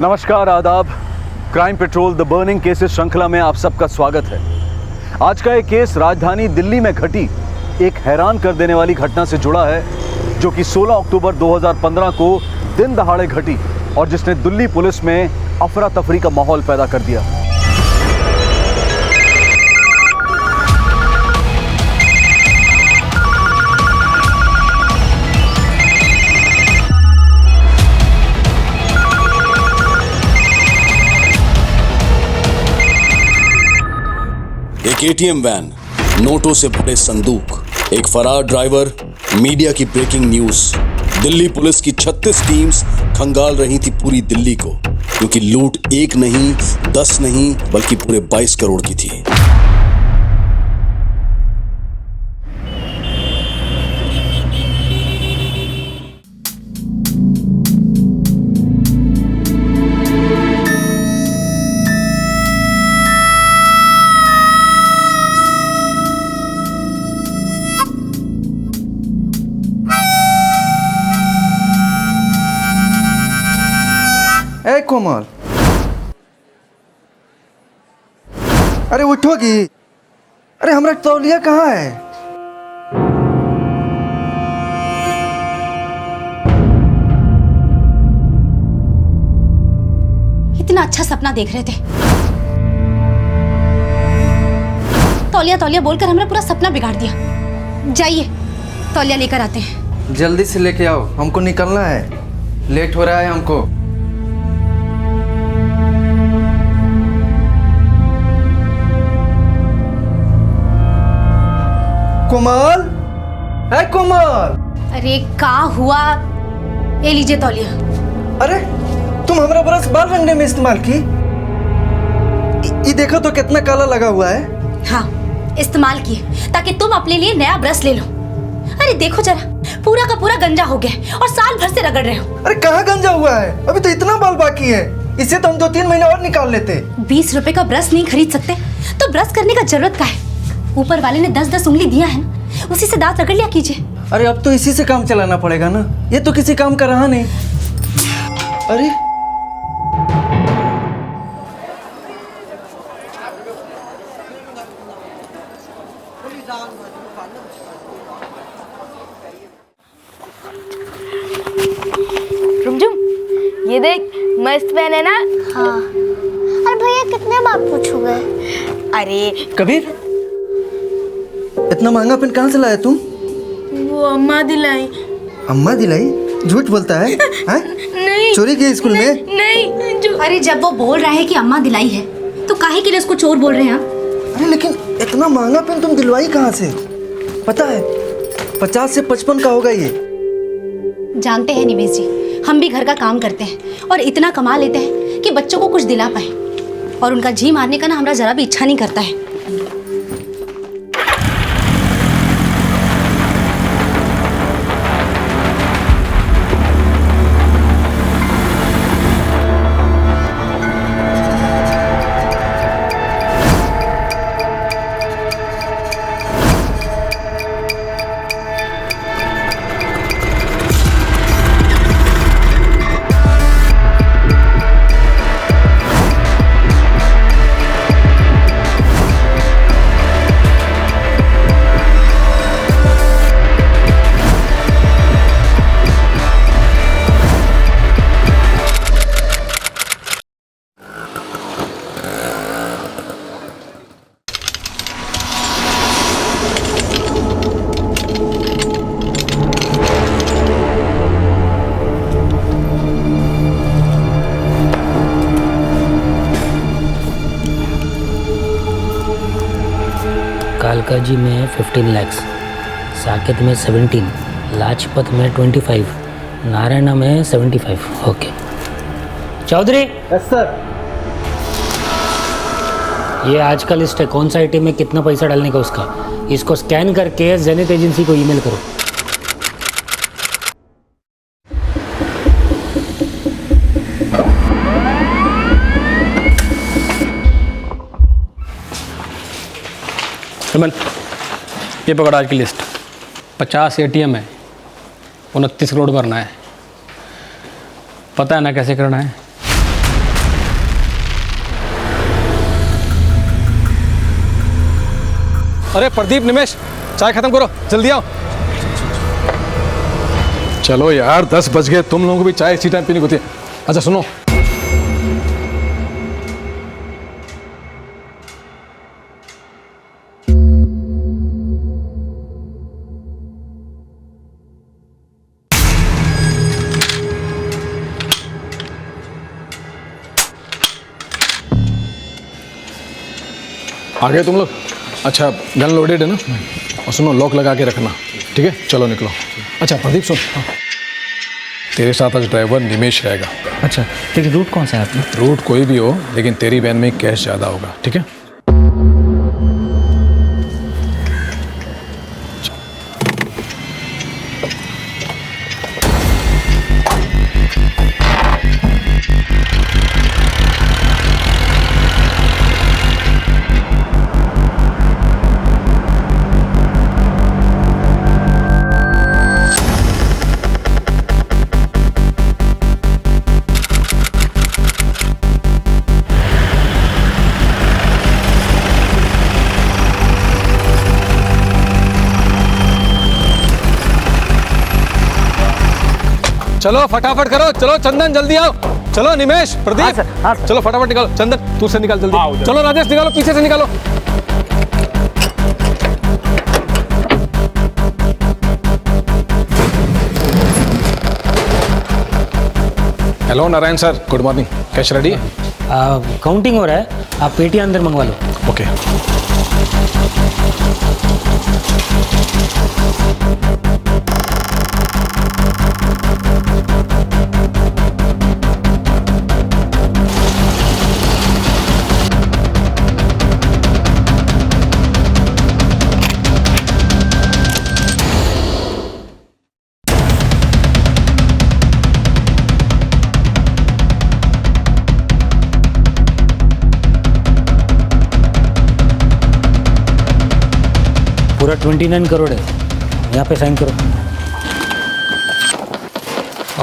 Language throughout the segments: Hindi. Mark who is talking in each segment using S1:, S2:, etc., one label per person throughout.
S1: नमस्कार, आदाब। Crime petrol the burning cases श्रृंखला में आप सबका स्वागत है। आज का एक केस राजधानी दिल्ली में घटी एक हैरान कर देने वाली घटना से जुड़ा है, जो कि 16 अक्टूबर 2015 को दिन दहाड़े घटी और जिसने दिल्ली पुलिस में अफरा तफरी का माहौल पैदा कर दिया।
S2: एक एटीएम वैन, नोटों से भरे संदूक, एक फरार ड्राइवर, मीडिया की ब्रेकिंग न्यूज। दिल्ली पुलिस की 36 टीम्स खंगाल रही थी पूरी दिल्ली को, क्योंकि लूट एक नहीं, 10 नहीं, बल्कि पूरे 22 करोड़ की थी।
S3: ए कोमल, अरे उठोगी? अरे हमारा तौलिया कहाँ है?
S4: इतना अच्छा सपना देख रहे थे, तौलिया तौलिया बोलकर हमने पूरा सपना बिगाड़ दिया। जाइए, तौलिया लेकर आते हैं।
S3: जल्दी से लेके आओ, हमको निकलना है, लेट हो रहा है हमको। कोमल, है कोमल।
S4: अरे का हुआ? ये लीजिए तौलिया।
S3: अरे तुम हमारा ब्रश बाल रंगने में इस्तेमाल की? ये देखो तो कितना काला लगा हुआ है।
S4: हाँ, इस्तेमाल किए ताकि तुम अपने लिए नया ब्रश ले लो। अरे देखो जरा, पूरा का पूरा गंजा हो गया और साल भर से रगड़ रहे हो।
S3: अरे कहाँ गंजा हुआ है? अभी तो इतना बाल बाकी है, इससे तो हम 2-3 महीने और निकाल लेते।
S4: 20 रुपए का ब्रश नहीं खरीद सकते तो ब्रश करने का जरूरत क्या है? ऊपर वाले ने 10-10 उंगली दिया है ना, उसी से दांत रगड़ लिया कीजिए।
S3: अरे अब तो इसी से काम चलाना पड़ेगा ना, ये तो किसी काम का रहा नहीं। अरे
S5: रुमझुम, ये देख, मस्त पेन है ना?
S6: हाँ। अरे भैया कितने बार पूछोगे?
S5: अरे
S3: कबीर, इतना महंगा पेन कहाँ से लाया तुम?
S5: वो अम्मा दिलाई।
S3: अम्मा दिलाई? झूठ बोलता है? हाँ?
S5: नहीं,
S3: चोरी की स्कूल में?
S5: नहीं जो...
S4: अरे जब वो बोल रहा है कि अम्मा दिलाई है तो काहे के लिए उसको चोर बोल रहे हैं आप?
S3: अरे लेकिन इतना महंगा पेन तुम दिलवाई कहाँ से? पता है 50 से 55 का होगा ये।
S4: जानते हैं निवेश जी, हम भी घर का काम करते हैं और इतना कमा लेते हैं कि बच्चों को कुछ दिला पाए, और उनका जी मारने का ना हमारा जरा भी इच्छा नहीं करता है।
S7: कालकाजी में 15 लाख, साकेत में 17, लाजपत में 25, नारायणा में 75। ओके चौधरी।
S3: Yes sir.
S7: ये आज का लिस्ट है, कौन सा आइटम में कितना पैसा डालने का उसका। इसको स्कैन करके जेनिथ एजेंसी को ईमेल करो।
S8: विमल, ये पकड़ आज की लिस्ट। 50 ATM है, 29 करोड़ भरना है। पता है ना कैसे करना है? अरे प्रदीप, निमेश, चाय खत्म करो, जल्दी आओ। चलो यार, 10 बज गए, तुम लोगों को भी चाय इसी टाइम पीनी होती है। अच्छा सुनो, आ गए तुम लोग? अच्छा, गन लोडेड है ना? और सुनो, लॉक लगा के रखना, ठीक है? चलो निकलो। अच्छा प्रदीप सुन, तेरे साथ आज ड्राइवर निमेश रहेगा।
S7: अच्छा, लेकिन रूट कौन सा है आपने?
S8: रूट कोई भी हो, लेकिन तेरी वैन में कैश ज़्यादा होगा, ठीक है? चलो फटाफट करो, चलो चंदन जल्दी आओ, चलो निमेश, प्रदीप, चलो फटाफट निकालो। चंदन तू से निकाल जल्दी, चलो राजेश निकालो, पीछे से निकालो। Hello Narayan sir, good morning. Cash ready है?
S7: काउंटिंग हो रहा है, आप पेटी अंदर मंगवा लो।
S8: ओके।
S7: पूरा 29 करोड़ है, यहाँ पे साइन करो।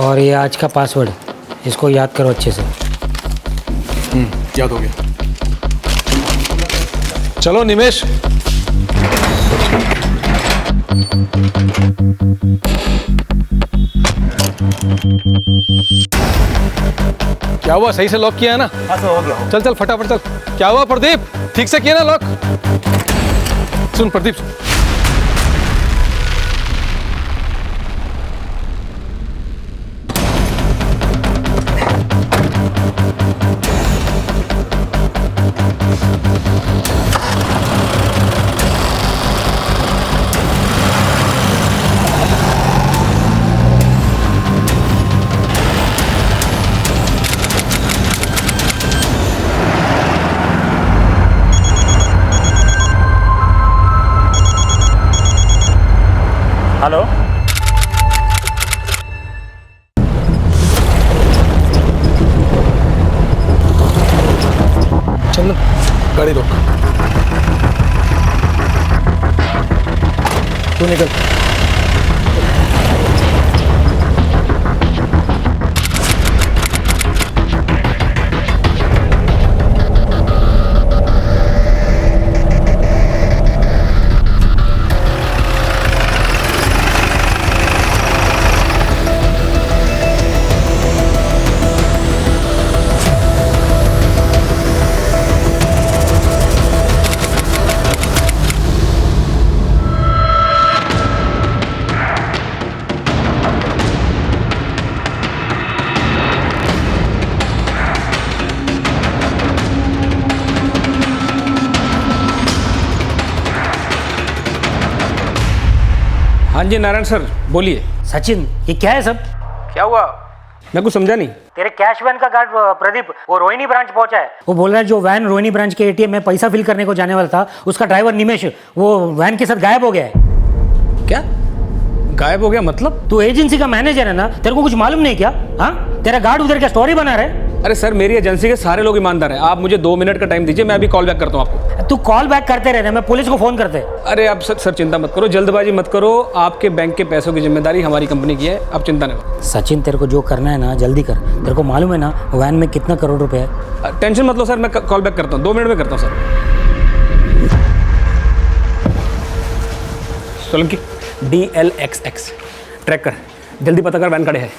S7: और ये आज का पासवर्ड, इसको याद करो अच्छे से।
S8: याद हो गया। चलो निमेश। क्या हुआ, सही से लॉक किया है ना? हाँ सर, हो गया। चल चल फटाफट चल। क्या हुआ प्रदीप, ठीक से किया ना लॉक? सुन प्रदीप, सुन।
S7: हेलो,
S8: चंदन गाड़ी रोक, तू निकल।
S9: हाँ जी नारायण सर, बोलिए।
S7: सचिन, ये क्या है सब?
S9: क्या हुआ, मैं कुछ समझा नहीं।
S7: तेरे कैश वैन का गार्ड प्रदीप वो रोहिणी ब्रांच पहुंचा है। वो बोल रहा है जो वैन रोहिणी ब्रांच के एटीएम में पैसा फिल करने को जाने वाला था, उसका ड्राइवर निमेश वो वैन के साथ गायब हो गया है।
S9: क्या गायब हो गया मतलब?
S7: तू एजेंसी का मैनेजर है ना, तेरे को कुछ मालूम नहीं क्या? हाँ, तेरा गार्ड उधर क्या स्टोरी बना रहा है?
S9: अरे सर, मेरी एजेंसी के सारे लोग ईमानदार हैं। आप मुझे 2 मिनट का टाइम दीजिए, मैं अभी कॉल बैक करता हूँ आपको।
S7: तू कॉल बैक करते रहना, मैं पुलिस को फोन करते।
S9: अरे आप सर चिंता मत करो, जल्दबाजी मत करो। आपके बैंक के पैसों की जिम्मेदारी हमारी कंपनी की है, आप चिंता नहीं करो।
S7: सचिन, तेरे को जो करना है ना जल्दी कर। तेरे को मालूम है ना वैन में कितना करोड़ रुपए है?
S9: टेंशन मत लो सर, मैं कॉल बैक करता हूँ, 2 मिनट में करता हूँ सर। सोलंकी DLXX ट्रैक कर, जल्दी पता कर वैन कड़े है।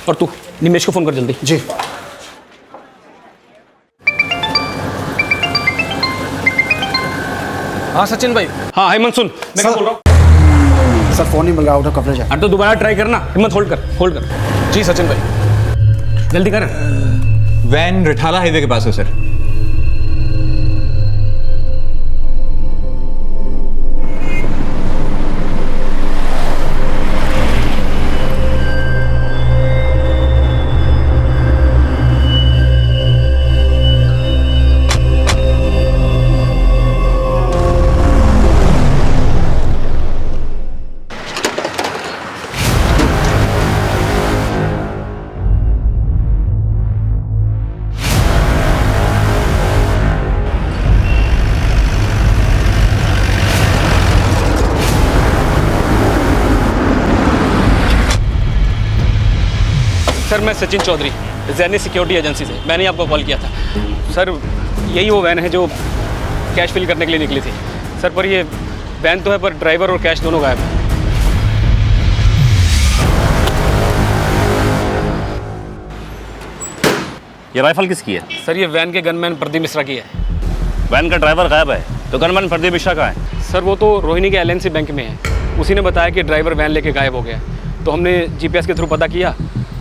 S9: और तू निमेश को फ़ोन कर जल्दी।
S3: जी। हाँ सचिन भाई।
S9: हाँ हेमंत सुन, मैं क्या बोल रहा हूँ।
S3: सर फोन नहीं मिल रहा, आउट ऑफ कवरेज है।
S9: अरे तो दोबारा ट्राई करना, हिम्मत होल्ड कर।
S3: जी सचिन भाई।
S9: जल्दी कर।
S10: वैन रिठाला हाईवे के पास है सर।
S9: सर मैं सचिन चौधरी, जैनी सिक्योरिटी एजेंसी से। मैंने आपको कॉल किया था सर। यही वो वैन है जो कैश फिल करने के लिए निकली थी सर, पर ये वैन तो है पर ड्राइवर और कैश दोनों गायब हैं।
S11: ये राइफल किसकी है?
S9: सर ये वैन के गनमैन प्रदीप मिश्रा की है।
S11: वैन का ड्राइवर गायब है, तो गनमैन प्रदीप मिश्रा कहाँ है?
S9: सर वो तो रोहिणी के LNC बैंक में है। उसी ने बताया कि ड्राइवर वैन लेके गायब हो गया, तो हमने GPS के थ्रू पता किया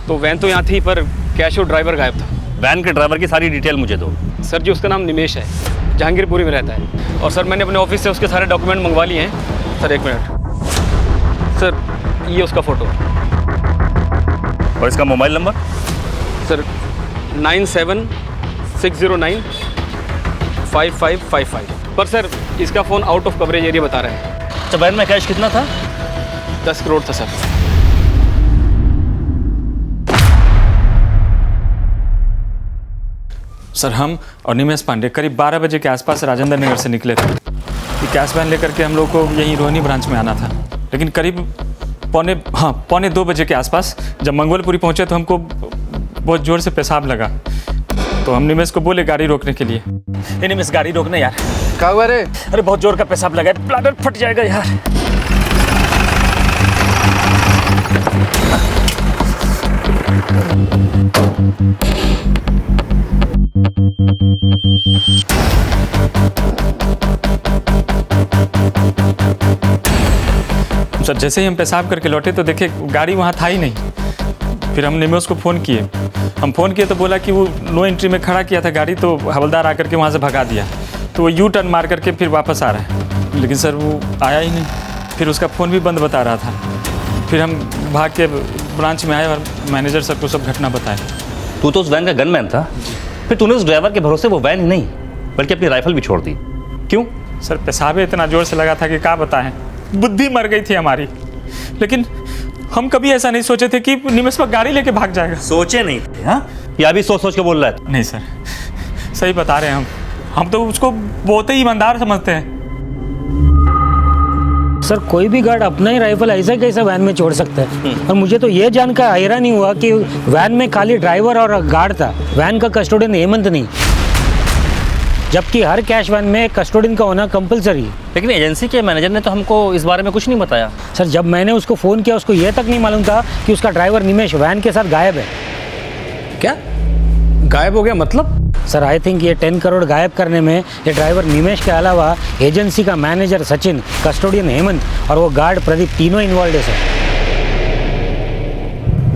S9: तो वैन तो यहाँ थी पर कैश और ड्राइवर गायब था।
S11: वैन के ड्राइवर की सारी डिटेल मुझे दो।
S9: सर जी उसका नाम निमेश है, जहांगीरपुरी में रहता है। और सर मैंने अपने ऑफिस से उसके सारे डॉक्यूमेंट मंगवा लिए हैं। सर एक मिनट सर, ये उसका फ़ोटो।
S11: और इसका मोबाइल नंबर?
S9: सर 9760955555। पर सर इसका phone out of coverage area बता रहा है।
S11: अच्छा वैन में कैश कितना था?
S9: 10 करोड़ था सर।
S12: सर हम और निमेश पांडे करीब 12 बजे के आसपास राजेंद्र नगर से निकले थे। ये कैश वैन लेकर के हम लोग को यहीं रोहिणी ब्रांच में आना था, लेकिन करीब पौने 2 बजे के आसपास जब मंगोलपुरी पहुंचे तो हमको बहुत ज़ोर से पेशाब लगा, तो हम निमेश को बोले गाड़ी रोकने के लिए। ये निमेश गाड़ी रोकना यार।
S3: क्या हुआ रे?
S12: अरे बहुत जोर का पेशाब लगा है, ब्लैडर फट जाएगा यार। सर जैसे ही हम पेशाब करके लौटे तो देखे गाड़ी वहाँ था ही नहीं। फिर हम निमेश को फ़ोन किए। हम फ़ोन किए तो बोला कि वो नो एंट्री में खड़ा किया था गाड़ी, तो हवलदार आकर के वहाँ से भगा दिया। तो वो यू टर्न मार करके फिर वापस आ रहा है, लेकिन सर वो आया ही नहीं। फिर उसका फ़ोन भी बंद बता रहा था। फिर हम भाग के ब्रांच में आए और मैनेजर सर को सब घटना बताए।
S11: तू तो उस वैन का गनमैन था, फिर तूने उस ड्राइवर के भरोसे वो वैन ही नहीं बल्कि अपनी राइफल भी छोड़ दी, क्यों?
S12: सर पेशाब इतना ज़ोर से लगा था कि क्या बताएं, बुद्धि मर गई थी हमारी। लेकिन हम कभी ऐसा नहीं सोचे थे कि निमेश पर गाड़ी लेके भाग जाएगा।
S11: सोचे नहीं थे? हाँ या अभी सोच सोच के बोल रहा है?
S12: नहीं सर, सही बता रहे हैं हम तो उसको बहुत ही ईमानदार समझते हैं।
S7: सर कोई भी गार्ड अपना ही राइफल ऐसा कैसा वैन में छोड़ सकता है? और मुझे तो ये जानकर हैरान नहीं हुआ कि वैन में खाली ड्राइवर और गार्ड था, वैन का कस्टोडियन हेमंत नहीं, जबकि हर कैश वैन में कस्टोडियन का होना कंपलसरी है।
S11: लेकिन एजेंसी के मैनेजर ने तो हमको इस बारे में कुछ नहीं बताया।
S7: सर जब मैंने उसको फ़ोन किया उसको ये तक नहीं मालूम था कि उसका ड्राइवर निमेश वैन के साथ गायब है।
S9: क्या गायब हो गया मतलब?
S7: सर आई थिंक ये 10 करोड़ गायब करने में ये ड्राइवर निमेश के अलावा एजेंसी का मैनेजर सचिन, कस्टोडियन हेमंत और वो गार्ड प्रदीप तीनों इन्वॉल्व है सर।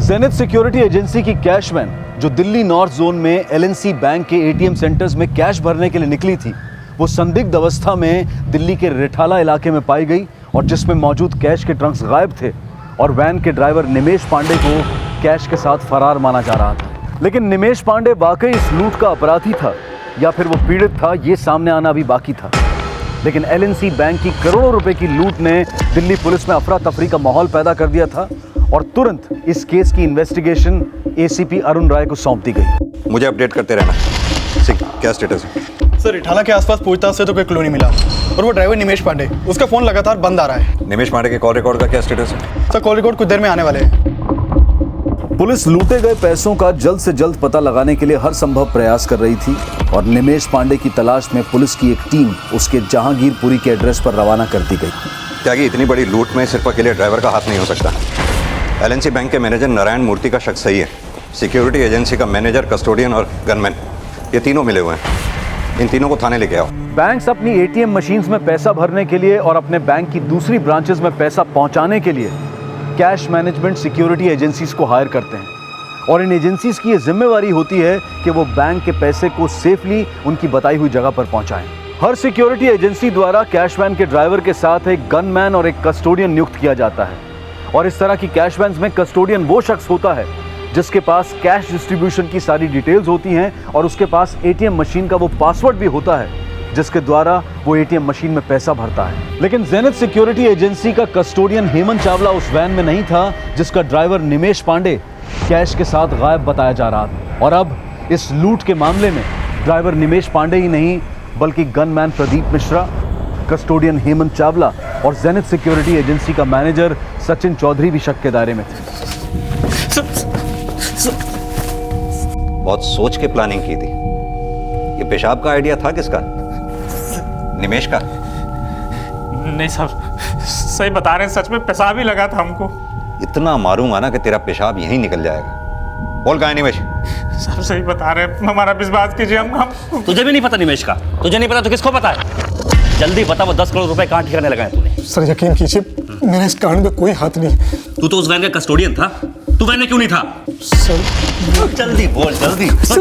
S1: जेनिथ सिक्योरिटी एजेंसी की कैश वैन जो दिल्ली नॉर्थ जोन में LNC बैंक के ATM सेंटर्स में कैश भरने के लिए निकली थी, वो संदिग्ध अवस्था में दिल्ली के रिठाला इलाके में पाई गई और जिसमें मौजूद कैश के ट्रंक्स गायब थे और वैन के ड्राइवर निमेश पांडे को कैश के साथ फरार माना जा रहा था। लेकिन निमेश पांडे वाकई इस लूट का अपराधी था या फिर वो पीड़ित था, ये सामने आना भी बाकी था। लेकिन LNC बैंक की करोड़ों रुपए की लूट ने दिल्ली पुलिस में अफरा तफरी का माहौल पैदा कर दिया था और तुरंत इस केस की इन्वेस्टिगेशन ACP अरुण राय को सौंप दी गई।
S13: मुझे अपडेट करते रहना। क्या स्टेटस है?
S3: सर रिठाला के आसपास पूछताछ से तो कोई क्लू नहीं मिला और वो ड्राइवर निमेश पांडे, उसका फोन लगातार बंद आ रहा है।
S13: निमेश पांडे के कॉल रिकॉर्ड का क्या स्टेटस है?
S3: सर कॉल रिकॉर्ड कुछ देर में आने वाले हैं।
S1: पुलिस लूटे गए पैसों का जल्द से जल्द पता लगाने के लिए हर संभव प्रयास कर रही थी और निमेश पांडे की तलाश में पुलिस की एक टीम उसके जहांगीरपुरी के एड्रेस पर रवाना कर दी गई।
S13: त्यागी, इतनी बड़ी लूट में सिर्फ अकेले ड्राइवर का हाथ नहीं हो सकता। एलएनसी बैंक के मैनेजर नारायण मूर्ति का शक सही है। सिक्योरिटी एजेंसी का मैनेजर, कस्टोडियन और गनमैन, ये तीनों मिले हुए हैं। इन तीनों को थाने लेके आओ।
S1: बैंक्स अपनी एटीएम मशीन्स में पैसा भरने के लिए और अपने बैंक की दूसरी ब्रांचेस में पैसा पहुंचाने के लिए कैश मैनेजमेंट सिक्योरिटी एजेंसीज को हायर करते हैं, और इन एजेंसीज की ये जिम्मेवारी होती है कि वो बैंक के पैसे को सेफली उनकी बताई हुई जगह पर पहुंचाएं। हर सिक्योरिटी एजेंसी द्वारा कैश वैन के ड्राइवर के साथ एक गनमैन और एक कस्टोडियन नियुक्त किया जाता है, और इस तरह की कैश वैन्स में कस्टोडियन वो शख्स होता है जिसके पास कैश डिस्ट्रीब्यूशन की सारी डिटेल्स होती हैं, और उसके पास एटीएम मशीन का वो पासवर्ड भी होता है जिसके द्वारा वो एटीएम मशीन में पैसा भरता है। लेकिन जेनिथ सिक्योरिटी एजेंसी का कस्टोडियन हेमंत चावला उस वैन में नहीं था जिसका ड्राइवर निमेश पांडे कैश के साथ गायब बताया जा रहा था। और अब इस लूट के मामले में ड्राइवर निमेश पांडे ही नहीं बल्कि गनमैन प्रदीप मिश्रा, कस्टोडियन हेमंत चावला और जेनिथ सिक्योरिटी एजेंसी का मैनेजर सचिन चौधरी भी शक के दायरे में थे।
S13: बहुत सोच के प्लानिंग की थी। ये पेशाब का आइडिया था किसका? निमेश का?
S12: नहीं साहब, सही बता रहे हैं, सच में पेशाब ही लगा था हमको।
S13: इतना मारूंगा ना कि तेरा पेशाब यहीं निकल जाएगा। बोल कहाँ है निमेश?
S12: साहब सही बता रहे हैं, हमारा विश्वास कीजिए। हम
S11: तुझे भी नहीं पता निमेश का? तुझे नहीं पता तो किसको पता है? जल्दी बता, वो 10 करोड़ रुपए कहाँ ठिकाने लगाए तूने?
S8: सर यकीन कीजिए, मेरा इस कांड में कोई हाथ नहीं।
S11: तू तो उस वैन का कस्टोडियन था, तू वैन में क्यों नहीं था?
S8: सर
S11: जल्दी बोल,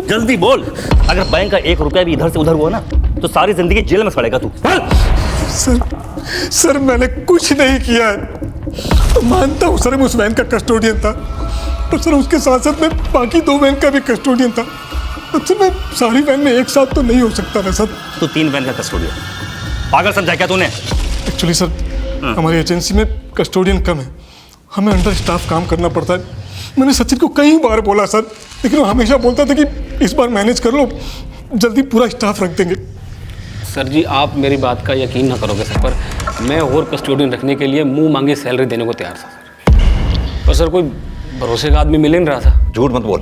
S11: जल्दी बोल। अगर बैंक का 1 रुपया भी इधर से उधर हुआ ना तो सारी जिंदगी जेल में सड़ेगा तू।
S8: सर मैंने कुछ नहीं किया है। मानता हूँ सर, मैं उस वैन का कस्टोडियन था, पर सर उसके साथ साथ मैं बाकी 2 वैन का भी कस्टोडियन था। सर मैं सारी वैन में एक साथ तो नहीं हो सकता ना सर।
S11: तो 3 वैन का कस्टोडियन पागल समझा क्या तूने?
S8: एक्चुअली सर हमारी एजेंसी में कस्टोडियन कम है, हमें अंडर स्टाफ काम करना पड़ता है। मैंने सचिन को कई बार बोला सर, लेकिन वो हमेशा बोलता था कि इस बार मैनेज कर लो, जल्दी पूरा स्टाफ रख देंगे।
S9: सर जी, आप मेरी बात का यकीन ना करोगे सर, पर मैं और कस्टोडियन रखने के लिए मुंह मांगी सैलरी देने को तैयार था सर, पर सर कोई भरोसे का आदमी मिल नहीं रहा था।
S13: झूठ मत बोल,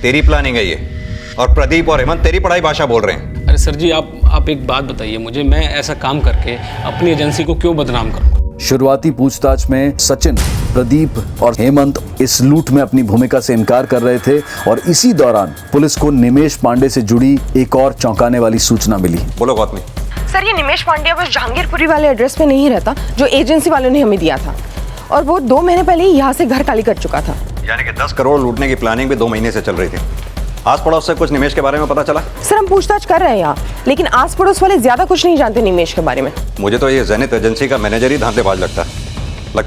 S13: तेरी प्लानिंग है ये, और प्रदीप और हेमंत तेरी पढ़ाई भाषा बोल रहे हैं।
S9: अरे सर जी, आप एक बात बताइए मुझे, मैं ऐसा काम करके अपनी एजेंसी को क्यों बदनाम करूँ?
S1: शुरुआती पूछताछ में सचिन, प्रदीप और हेमंत इस लूट में अपनी भूमिका से इनकार कर रहे थे, और इसी दौरान पुलिस को निमेश पांडे से जुड़ी एक और चौंकाने वाली सूचना मिली।
S13: बोलो गौतमी।
S14: सर ये निमेश पांडे बस जहांगीरपुरी वाले एड्रेस पे नहीं रहता जो एजेंसी वालों ने हमें दिया था, और वो 2 महीने पहले ही यहाँ से घर खाली कर चुका था।
S13: यानी कि 10 करोड़ लूटने की प्लानिंग भी 2 महीने से चल रही थी। आस पड़ोस से कुछ निमेश के बारे में पता चला?
S14: सर हम पूछताछ कर रहे हैं यहाँ, लेकिन आस पड़ोस वाले ज्यादा कुछ नहीं जानते निमेश के बारे में।
S13: मुझे तो ये जेनिथ एजेंसी का मैनेजर ही धांधलेबाज लगता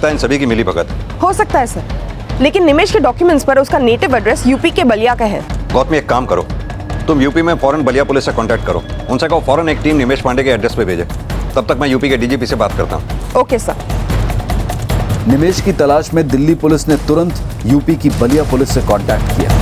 S13: है इन सभी की मिली भगत।
S14: हो सकता है सर, लेकिन निमेश के डॉक्यूमेंट्स पर उसका नेटिव एड्रेस यूपी के बलिया का है।
S13: गौतमी एक काम करो, तुम यूपी में फौरन बलिया पुलिस से कांटेक्ट करो, उनसे कहो फौरन एक टीम निमेश पांडे के एड्रेस पे भेजे। तब तक मैं यूपी के डीजीपी से बात करता हूँ।
S14: Okay sir.
S1: निमेश की तलाश में दिल्ली पुलिस ने तुरंत यूपी की बलिया पुलिस से कांटेक्ट किया।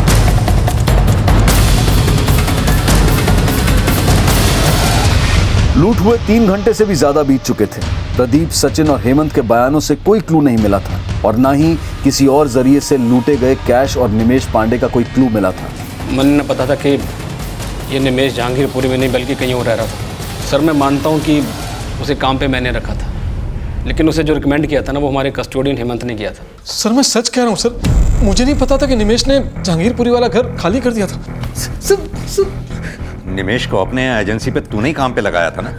S1: लूट हुए 3 घंटे से भी ज्यादा बीत चुके थे। प्रदीप, सचिन और हेमंत के बयानों से कोई क्लू नहीं मिला था, और ना ही किसी और जरिए से लूटे गए कैश और निमेश पांडे का कोई क्लू मिला था।
S9: मन ने पता था कि ये निमेश जहांगीरपुरी में नहीं बल्कि कहीं और रह रहा था। सर मैं मानता हूँ कि उसे काम पे मैंने रखा था, लेकिन उसे जो रिकमेंड किया था ना वो हमारे कस्टोडियन हेमंत ने किया था।
S8: सर मैं सच कह रहा हूँ सर, मुझे नहीं पता था कि निमेश ने जहांगीरपुरी वाला घर खाली कर दिया था। सर
S13: निमेश को अपने एजेंसी पे तूने ही काम पे लगाया था ना?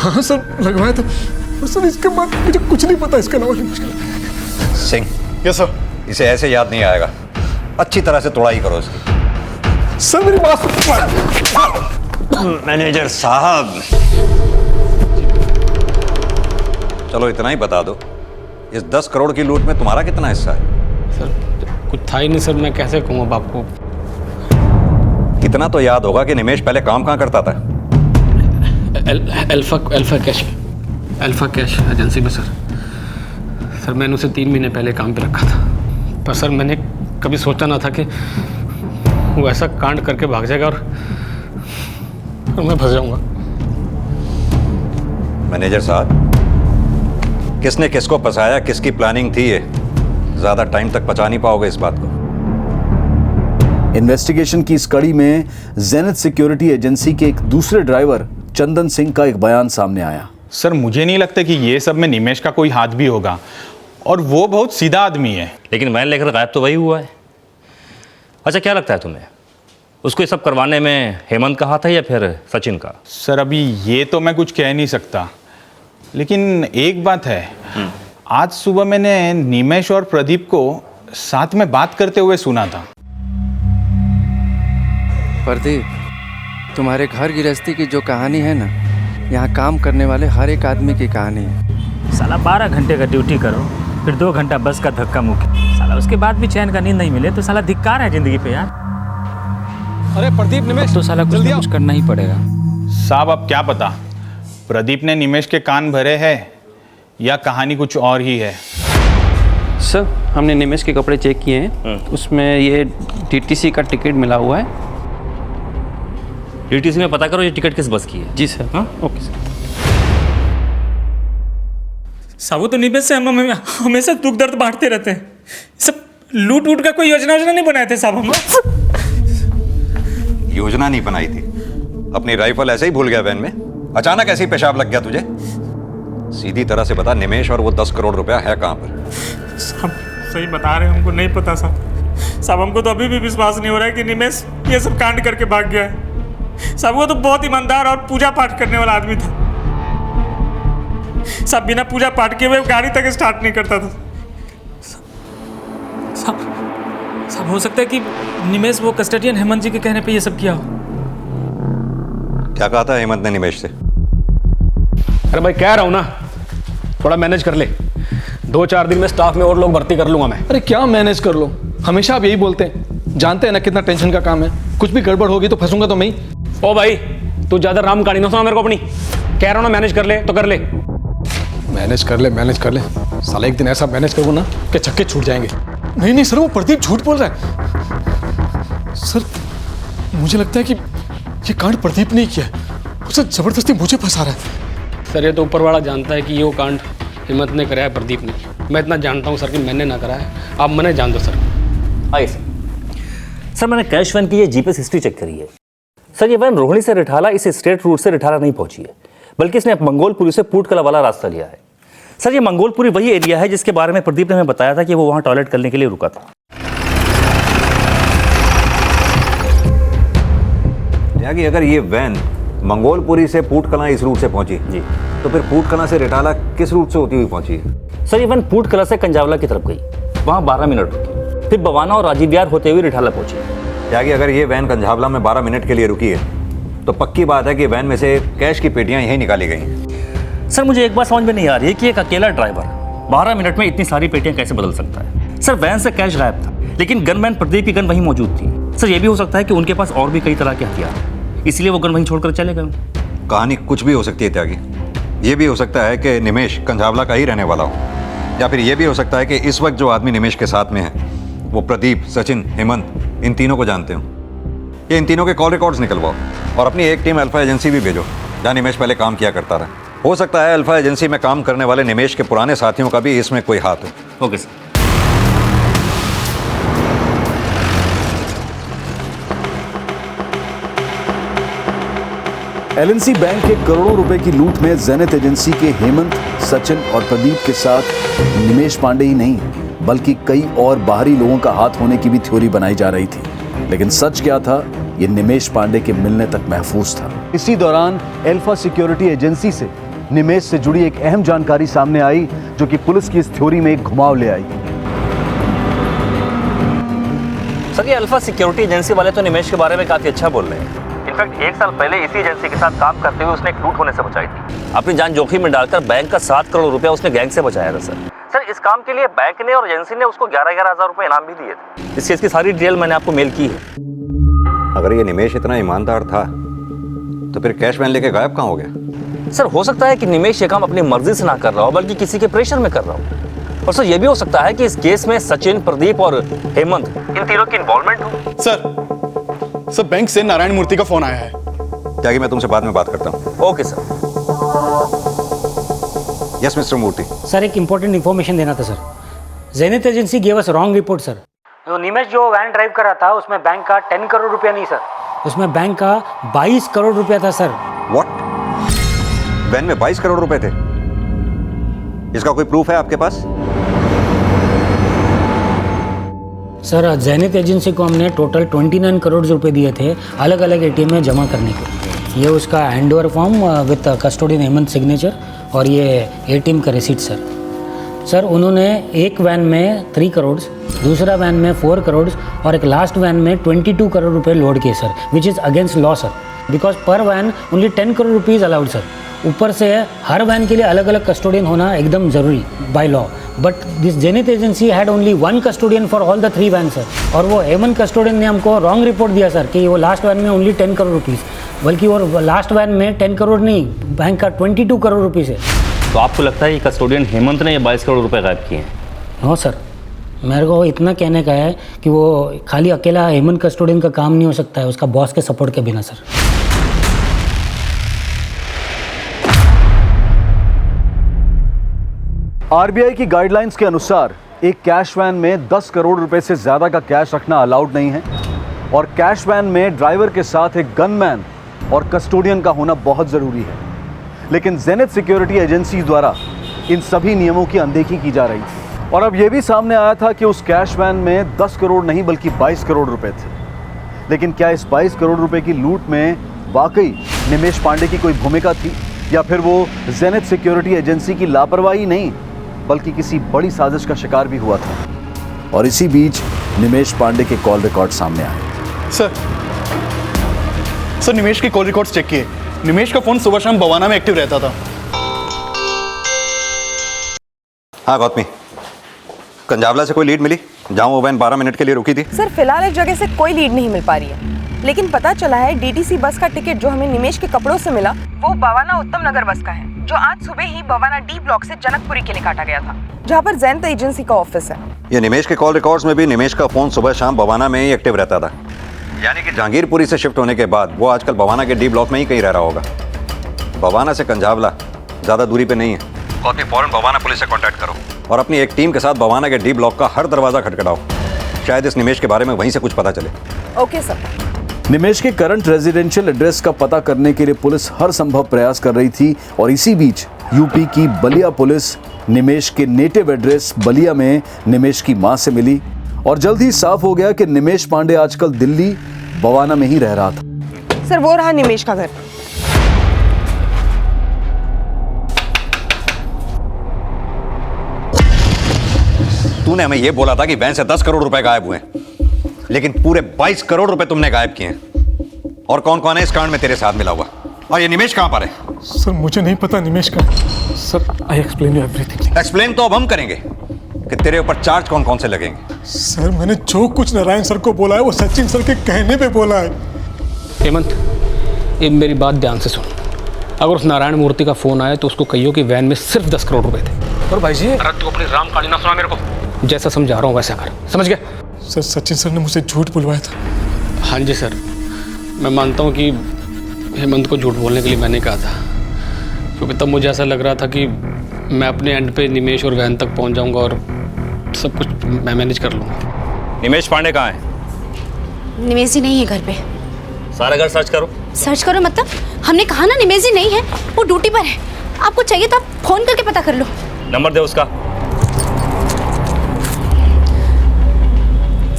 S8: हाँ सर लगवाया था, और सर इसके बाद मुझे कुछ नहीं पता इसका नाम।
S13: सिंह।
S8: Yes sir.
S13: इसे ऐसे याद नहीं आएगा, अच्छी तरह से तोड़ाई करो इसकी।
S8: सर मेरी बात।
S13: मैनेजर साहब, चलो इतना ही बता दो, इस 10 करोड़ की लूट में तुम्हारा कितना हिस्सा है?
S9: सर कुछ था ही नहीं सर, मैं कैसे कहूँ अब आपको।
S13: इतना तो याद होगा कि निमेश पहले काम कहाँ करता था?
S9: अल्फा कैश एजेंसी में सर मैंने उसे 3 महीने पहले काम पे रखा था, पर सर मैंने कभी सोचा ना था कि वो ऐसा कांड करके भाग जाएगा और मैं फंस जाऊंगा।
S13: मैनेजर साहब, किसने किसको फंसाया, किसकी प्लानिंग थी, ये ज्यादा टाइम तक पचा नहीं पाओगे इस बात को।
S1: इन्वेस्टिगेशन की इस कड़ी में जेनिथ सिक्योरिटी एजेंसी के एक दूसरे ड्राइवर चंदन सिंह का एक बयान सामने आया।
S10: सर मुझे नहीं लगता कि ये सब में निमेश का कोई हाथ भी होगा, और वो बहुत सीधा आदमी है।
S11: लेकिन वैन लेकर गायब तो वही हुआ है। अच्छा, क्या लगता है तुम्हें, उसको ये सब करवाने में हेमंत का हाथ है या फिर सचिन का?
S10: सर अभी ये तो मैं कुछ कह नहीं सकता, लेकिन एक बात है, आज सुबह मैंने निमेश और प्रदीप को साथ में बात करते हुए सुना था।
S3: प्रदीप, तुम्हारे घर गृहस्थी की जो कहानी है ना, यहाँ काम करने वाले हर एक आदमी की कहानी है।
S7: साला 12 घंटे का ड्यूटी करो, फिर 2 घंटा बस का धक्का मुक्की, साला उसके बाद भी चैन का नींद नहीं मिले तो साला धिक्कार है जिंदगी पे यार।
S12: अरे प्रदीप, निमेश
S7: तो साला कुछ ना कुछ करना ही पड़ेगा।
S10: साहब अब क्या पता, प्रदीप ने निमेश के कान भरे हैं या कहानी कुछ और ही है।
S15: सर हमने निमेश के कपड़े चेक किए हैं, उसमें ये DTC का टिकट मिला हुआ है।
S11: DTC में पता करो ये टिकट किस बस की है।
S15: जी सर। हाँ ओके सर।
S12: साबू तो निमेश से हम हमेशा दुख दर्द बांटते रहते हैं। सब लूट वूट का कोई योजना नहीं बनाए थे साहब हम।
S13: योजना नहीं बनाई थी, अपनी राइफल ऐसे ही भूल गया वैन में, अचानक ऐसे ही पेशाब लग गया तुझे? सीधी तरह से बता, निमेश और वो 10 करोड़ रुपया है कहाँ पर?
S12: साहब सही बता रहे हैं, हमको नहीं पता साहब। हमको तो अभी भी विश्वास नहीं हो रहा है कि निमेश ये सब कांड करके भाग गया है। साहब वो तो बहुत ईमानदार और पूजा पाठ करने वाला आदमी था साहब, बिना पूजा पाठ किए हुए गाड़ी तक स्टार्ट नहीं करता था साहब। हो सकता है कि निमेश वो कस्टडियन हेमंत जी के कहने पे ये सब किया हो।
S13: क्या कहा था हेमंत ने निमेश से?
S9: अरे भाई कह रहा हूँ ना, थोड़ा मैनेज कर ले, 2-4 दिन में स्टाफ में और लोग भर्ती कर लूंगा मैं।
S16: अरे क्या मैनेज कर लो, हमेशा आप यही बोलते हैं, जानते हैं ना कितना टेंशन का काम है, कुछ भी गड़बड़ होगी तो फंसूंगा तो मैं ही।
S9: ओ भाई तू ज्यादा राम कहानी ना सुना मेरे को अपनी, कह रहा हूँ ना मैनेज कर ले तो कर ले।
S16: मैनेज कर ले, साला एक दिन ऐसा मैनेज करूँ ना कि छक्के छूट जाएंगे।
S8: नहीं सर, वो प्रदीप झूठ बोल रहा है। सर मुझे लगता है कि ये कांड प्रदीप ने किया है, उसे जबरदस्ती मुझे फंसा रहा है।
S9: सर ये तो ऊपर वाला जानता है कि ये वो कांड हिम्मत ने कराया, प्रदीप ने। मैं इतना जानता हूँ सर कि मैंने ना कराया, आप मने जान दो सर।
S11: आइए सर, मैंने कैश वैन की ये जीपीएस हिस्ट्री चेक करी है सर। ये वैन रोहिणी से रिठाला इस स्ट्रेट रूट से रिठाला नहीं पहुंची है, बल्कि इसने मंगोलपुरी से पूटकला वाला रास्ता लिया है। सर ये मंगोलपुरी वही एरिया है जिसके बारे में प्रदीप ने हमें बताया था कि वो वहां टॉयलेट करने के लिए रुका था।
S13: त्यागी, अगर ये वैन मंगोलपुरी से पूटकला इस रूट से पहुंची जी, तो फिर पूटकला से रिठाला किस रूट से होती हुई पहुंची है?
S11: सर ये वैन पूटकला से कंजावला की तरफ गई, वहां 12 मिनट रुकी, फिर बवाना और राजीव विहार होते हुए रिठाला पहुंची।
S13: त्यागी, अगर ये वैन कंझावला में 12 मिनट के लिए रुकी है तो पक्की बात है कि वैन में से कैश की पेटियां यहीं निकाली गई।
S11: सर मुझे एक बात समझ में नहीं आ रही है कि एक अकेला ड्राइवर 12 मिनट में इतनी सारी पेटियां कैसे बदल सकता है? सर वैन से कैश गायब था, लेकिन गनमैन प्रदीप की गन वहीं मौजूद थी। सर ये भी हो सकता है कि उनके पास और भी कई तरह के हथियार, इसलिए वो गन वहीं छोड़कर चले गए।
S13: कहानी कुछ भी हो सकती है त्यागी। ये भी हो सकता है कि निमेश कंझावला का ही रहने वाला हो, या फिर ये भी हो सकता है कि इस वक्त जो आदमी निमेश के साथ में है वो प्रदीप, सचिन, हेमंत इन तीनों को जानते हो। ये इन तीनों के कॉल रिकॉर्ड्स निकलवाओ और अपनी एक टीम अल्फा एजेंसी भी भेजो जहाँ निमेश पहले काम किया करता रहा। हो सकता है अल्फा एजेंसी में काम करने वाले निमेश के पुराने साथियों का भी इसमें कोई हाथ हो।
S11: Okay sir.
S1: एलएनसी बैंक के करोड़ों रुपए की लूट में ज़ेनिथ एजेंसी के हेमंत, सचिन और प्रदीप के साथ निमेश पांडे ही नहीं बल्कि कई और बाहरी लोगों का हाथ होने की भी थ्योरी बनाई जा रही थी। लेकिन सच क्या था, ये निमेश पांडे के मिलने तक महफूज था। इसी दौरान अल्फा सिक्योरिटी एजेंसी से निमेश से जुड़ी एक अहम जानकारी सामने आई जो कि पुलिस की इस थ्योरी में एक घुमाव ले आई।
S11: सर ये अल्फा सिक्योरिटी एजेंसी वाले तो निमेश के बारे में काफी अच्छा बोल रहे हैं। इनफैक्ट 1 साल पहले इसी एजेंसी के साथ काम करते हुए उसने एक लूट होने से बचाई थी। अपनी जान जोखिम में डालकर बैंक का 7 करोड़ रुपया उसने गैंग से बचाया था। सर इस काम के लिए बैंक ने और एजेंसी ने उसको 11,000 रुपए इनाम भी दिए थे। इस केस की सारी डिटेल मैंने आपको मेल की है।
S13: अगर ये निमेश इतना ईमानदार था तो फिर कैश वैन लेके गायब कहाँ हो गया?
S11: सर हो सकता है कि निमेश ये काम अपनी मर्जी से ना कर रहा हो बल्कि किसी के प्रेशर में कर रहा हो। और सर ये भी हो सकता है कि इस केस में सचिन, प्रदीप और हेमंत इन तीनों की इन्वॉल्वमेंट हो।
S16: सर बैंक से नारायण मूर्ति का फोन आया है।
S13: त्यागी, मैं तुमसे बाद में बात करता हूँ।
S11: Okay sir.
S13: यस मिस्टर मूर्ति।
S7: सर एक इंपॉर्टेंट इन्फॉर्मेशन देना था sir. Zenith agency gave us wrong report sir. जो निमेश जो वैन ड्राइव कर रहा था उसमें बैंक का 10 करोड़ रुपया नहीं सर, उसमें बैंक का 22 करोड़ रुपया था सर।
S13: व्हाट? वैन में 22 करोड़ रुपए थे। इसका कोई प्रूफ है आपके पास?
S7: सर जेनिथ एजेंसी को हमने टोटल 29 करोड़ रुपए दिए थे अलग अलग एटीएम में जमा करने के। ये उसका handover form with custodian Hemant signature और ये एटीएम का रिसीट सर। सर उन्होंने एक वैन में 3 करोड़, दूसरा वैन में 4 करोड़ और एक लास्ट वैन में 22 करोड़ रुपए लोड किए sir, which is against law sir, because per van only 10 crore rupees allowed sir. ऊपर से हर वैन के लिए अलग अलग कस्टोडियन होना एकदम ज़रूरी by law, but this Zenith agency had only 1 custodian for all the 3 van sir. और वो हेमंत कस्टोडियन ने हमको रॉन्ग रिपोर्ट दिया सर कि वो लास्ट वैन में ओनली 10 करोड़ रुपीज़, बल्कि वो लास्ट वैन में 10 करोड़ नहीं, बैंक का 22 करोड़ रुपीज़ है।
S11: तो आपको लगता है कि कस्टोडियन हेमंत ने ये 22 करोड़ रुपए गायब किए हैं?
S7: नो सर, मेरे को इतना कहने का है कि वो खाली अकेला हेमंत कस्टोडियन का काम नहीं हो सकता है उसका बॉस के सपोर्ट के बिना सर।
S1: आरबीआई की गाइडलाइंस के अनुसार एक कैश वैन में 10 करोड़ रुपए से ज्यादा का कैश रखना अलाउड नहीं है और कैश वैन में ड्राइवर के साथ एक गनमैन और कस्टोडियन का होना बहुत जरूरी है। लेकिन जेनिथ सिक्योरिटी एजेंसी द्वारा इन सभी नियमों की अनदेखी की जा रही थी और अब यह भी सामने आया था कि उस कैश वैन में 10 करोड़ नहीं बल्कि 22 करोड़ रुपए थे। लेकिन क्या इस 22 करोड़ रुपए की लूट में वाकई निमेश पांडे की कोई भूमिका थी या फिर वो जेनिथ सिक्योरिटी एजेंसी की लापरवाही नहीं बल्कि किसी बड़ी साजिश का शिकार भी हुआ था? और इसी बीच निमेश पांडे के कॉल रिकॉर्ड सामने आए।
S17: सर निमेश के कॉल रिकॉर्ड्स चेक किए। निमेश का फोन सुबह शाम बवाना में एक्टिव रहता था।
S13: हाँ गौतमी, कंजावला से कोई लीड मिली जहां वो वैन 12 मिनट के लिए रुकी थी?
S14: सर फिलहाल इस जगह से कोई लीड नहीं मिल पा रही है, लेकिन पता चला है डीटीसी बस का टिकट जो हमें निमेश के कपड़ों से मिला वो बवाना उत्तम नगर बस का है, जो आज सुबह ही बवाना डी ब्लॉक से जनकपुरी के लिए काटा गया था, जहाँ पर जेनिथ एजेंसी का ऑफिस है।
S13: ये निमेश के कॉल रिकॉर्ड्स में भी निमेश का फोन सुबह शाम बवाना में ही एक्टिव रहता था, यानी कि जहांगीरपुरी से शिफ्ट होने के बाद वो आजकल बवाना के डी ब्लॉक में ही कहीं रह रहा होगा। बवाना से कंजावला ज्यादा दूरी पे नहीं है। गौतमी फौरन बवाना पुलिस से कांटेक्ट करो और अपनी एक टीम के साथ बवाना के डी ब्लॉक का हर दरवाजा खटखटाओ, शायद इस निमेश के बारे में वहीं से कुछ पता चले।
S14: Okay sir.
S1: निमेश के करंट रेजिडेंशियल एड्रेस का पता करने के लिए पुलिस हर संभव प्रयास कर रही थी और इसी बीच यूपी की बलिया पुलिस निमेश के नेटिव एड्रेस बलिया में निमेश की मां से मिली और जल्द ही साफ हो गया कि निमेश पांडे आजकल दिल्ली बवाना में ही रह रहा था।
S14: सर वो रहा निमेश का घर।
S13: तूने हमें यह बोला था कि वैन से 10 करोड़ रुपए गायब हुए, लेकिन पूरे 22 करोड़ रुपए तुमने गायब किए हैं। और कौन कौन है इस कांड में तेरे साथ मिला हुआ? और ये निमेश कहां पर है?
S8: सर मुझे नहीं पता निमेश का। Sir I explain you everything.
S13: Explain तो अब हम करेंगे कि तेरे ऊपर चार्ज कौन कौन से लगेंगे।
S8: सर मैंने जो कुछ नारायण सर को बोला है वो सचिन सर के कहने पे बोला है।
S12: हेमंत, ये मेरी बात ध्यान से सुन। अगर उस नारायण मूर्ति का फोन आया तो उसको कहियो कि वैन में सिर्फ 10 करोड़ रुपए थे।
S16: और भाई जी,
S12: अरे तू अपनी रामकाली ना सुना मेरे को, जैसा समझा रहा हूँ वैसा कर, समझ गया?
S8: सर सचिन सर ने मुझे झूठ बुलवाया था।
S12: हाँ जी सर, मैं मानता हूँ कि हेमंत को झूठ बोलने के लिए मैंने कहा था, क्योंकि तब मुझे ऐसा लग रहा था कि मैं अपने एंड पे निमेश और वैन तक पहुँच जाऊँगा और सब कुछ मैं मैनेज कर लूँगा।
S11: निमेश पांडे कहाँ है?
S4: निमेश जी नहीं है घर पे।
S11: सारा घर सर्च करो।
S4: सर्च करो मतलब? हमने कहा ना निमेश जी नहीं है, वो ड्यूटी पर है। आपको चाहिए तो आप फोन करके पता कर लो।
S11: नंबर दे उसका।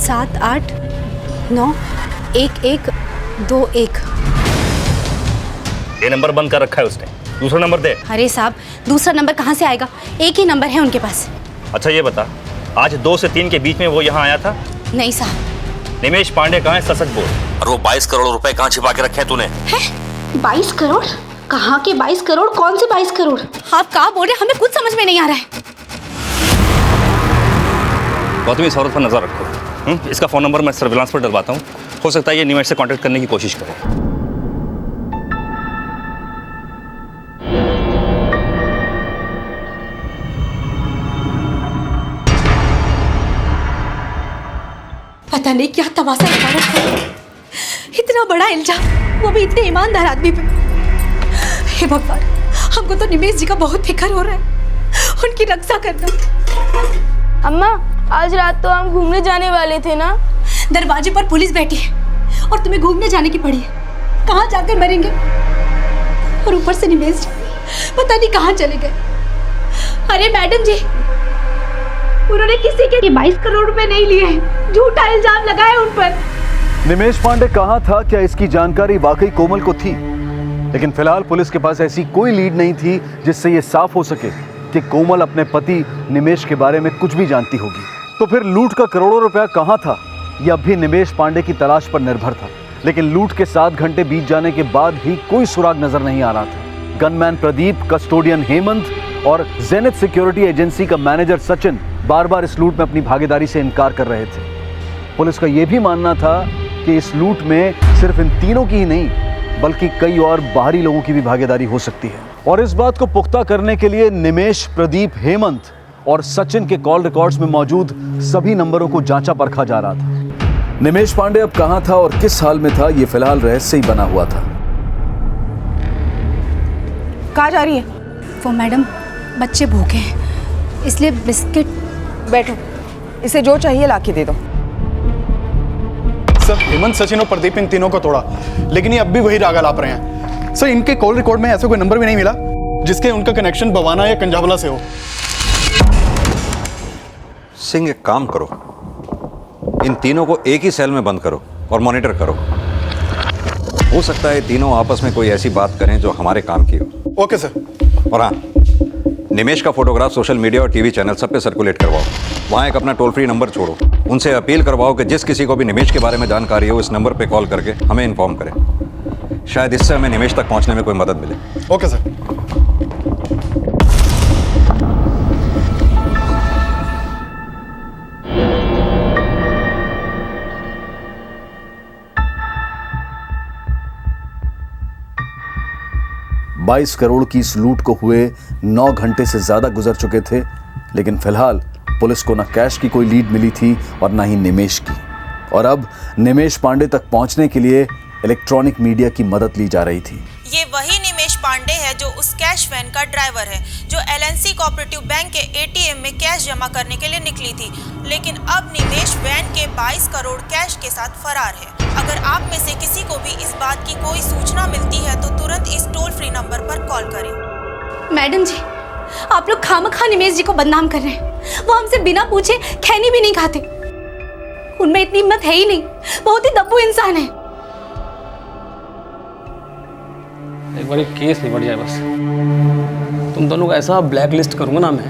S4: 789121
S11: ये नंबर बंद कर रखा है उसने। दूसरा नंबर दे।
S4: अरे साहब, दूसरा नंबर कहाँ से आएगा? एक ही नंबर है उनके पास।
S11: अच्छा ये बता, आज 2 से 3 के बीच में वो यहाँ आया था?
S4: नहीं साहब।
S11: निमेश पांडे कहाँ है, सच बोल। और वो 22 करोड़ रुपए कहाँ छिपा के रखे हैं तूने?
S4: 22 करोड़? कहाँ के 22 करोड़? कौन से 22 करोड़? आप कहाँ बोल रहे? हमें कुछ समझ में नहीं आ रहा है।
S11: गौतमी, इस औरत पर नजर रखो। इसका फोन नंबर मैं सर्विलांस पर डलवाता हूँ, हो सकता है ये निमेश से कांटेक्ट करने की कोशिश करे।
S4: पता नहीं क्या तमाशा लगा रखा है। इतना बड़ा इल्जाम, वो भी इतने ईमानदार आदमी पे। हे भगवान, हमको तो निमेश जी का बहुत फिक्र हो रहा है। उनकी रक्षा करना।
S5: अम्मा, आज रात तो हम घूमने जाने वाले थे ना?
S4: दरवाजे पर पुलिस बैठी है और तुम्हें घूमने जाने की पड़ी है। कहाँ जाकर मरेंगे? और ऊपर से निमेश जी, पता नहीं कहाँ चले गए। अरे मैडम जी, उन्होंने किसी के 22 करोड़ रुपए नहीं लिए हैं, झूठा इल्जाम लगाया उन पर।
S1: निमेश पांडे कहाँ था, क्या इसकी जानकारी वाकई कोमल को थी? लेकिन फिलहाल पुलिस के पास ऐसी कोई लीड नहीं थी जिससे ये साफ हो सके कि कोमल अपने पति निमेश के बारे में कुछ भी जानती होगी। तो फिर लूट का करोड़ों रुपया कहाँ था, यह अब भी निमेश पांडे की तलाश पर निर्भर था। लेकिन लूट के 7 घंटे बीत जाने के बाद भी कोई सुराग नजर नहीं आ रहा था। गनमैन प्रदीप, कस्टोडियन हेमंत और जेनिथ सिक्योरिटी एजेंसी का मैनेजर सचिन बार बार इस लूट में अपनी भागीदारी से इनकार कर रहे थे। पुलिस का यह भी मानना था कि इस लूट में सिर्फ इन तीनों की ही नहीं बल्कि कई और बाहरी लोगों की भी भागीदारी हो सकती है। और इस बात को पुख्ता करने के लिए निमेश, प्रदीप, हेमंत और सचिन के कॉल रिकॉर्ड्स में मौजूद सभी नंबरों को जांचा परखा जा रहा था। निमेश पांडे अब कहां था और किस हाल में था, यह फिलहाल रहस्य ही बना हुआ था।
S14: कहाँ जा रही है?
S4: वो मैडम, बच्चे भूखे हैं इसलिए बिस्किट।
S14: बैठो, इसे जो चाहिए लाके दे दो।
S17: सर, हेमंत, सचिन और प्रदीप इन तीनों को तोड़ा, लेकिन ये अब भी वही राग आलाप रहे हैं। सर, इनके कॉल रिकॉर्ड में ऐसा कोई नंबर भी नहीं मिला जिसके उनका कनेक्शन बवाना या कंजावला से हो।
S13: सिंह, एक काम करो, इन तीनों को एक ही सेल में बंद करो और मॉनिटर करो। हो सकता है तीनों आपस में कोई ऐसी बात करें जो हमारे काम की हो।
S17: Okay sir.
S13: और हाँ, निमेश का फोटोग्राफ सोशल मीडिया और टीवी चैनल सब पे सर्कुलेट करवाओ। वहाँ एक अपना टोल फ्री नंबर छोड़ो, उनसे अपील करवाओ कि जिस किसी को भी निमेश के बारे में जानकारी हो इस नंबर पे कॉल करके हमें इन्फॉर्म करें। शायद इससे हमें निमेश तक पहुँचने में कोई मदद मिले।
S17: Okay sir.
S1: बाईस करोड़ की इस लूट को हुए 9 घंटे से ज्यादा गुजर चुके थे, लेकिन फिलहाल पुलिस को न कैश की कोई लीड मिली थी और न ही निमेश की। और अब निमेश पांडे तक पहुंचने के लिए इलेक्ट्रॉनिक मीडिया की मदद ली जा रही थी।
S18: ये वही निमेश पांडे है जो उस कैश वैन का ड्राइवर है जो एलएनसी कोऑपरेटिव बैंक के एटीएम में कैश जमा करने के लिए निकली थी। लेकिन अब निमेश वैन के 22 करोड़ कैश के साथ फरार है। अगर आप में से किसी को भी इस बात की कोई सूचना मिलती है तो तुरंत इस टोल फ्री नंबर पर कॉल करें।
S4: मैडम जी, आप लोग खामखा निमेश जी को बदनाम कर रहे हैं। वो हमसे बिना पूछे खैनी भी नहीं खाते। उनमें इतनी हिम्मत है ही नहीं, बहुत ही दब्बू इंसान है।
S9: एक बार केस निपट जाए बस। तुम दोनों को ऐसा ब्लैक लिस्ट करूँगा ना मैं,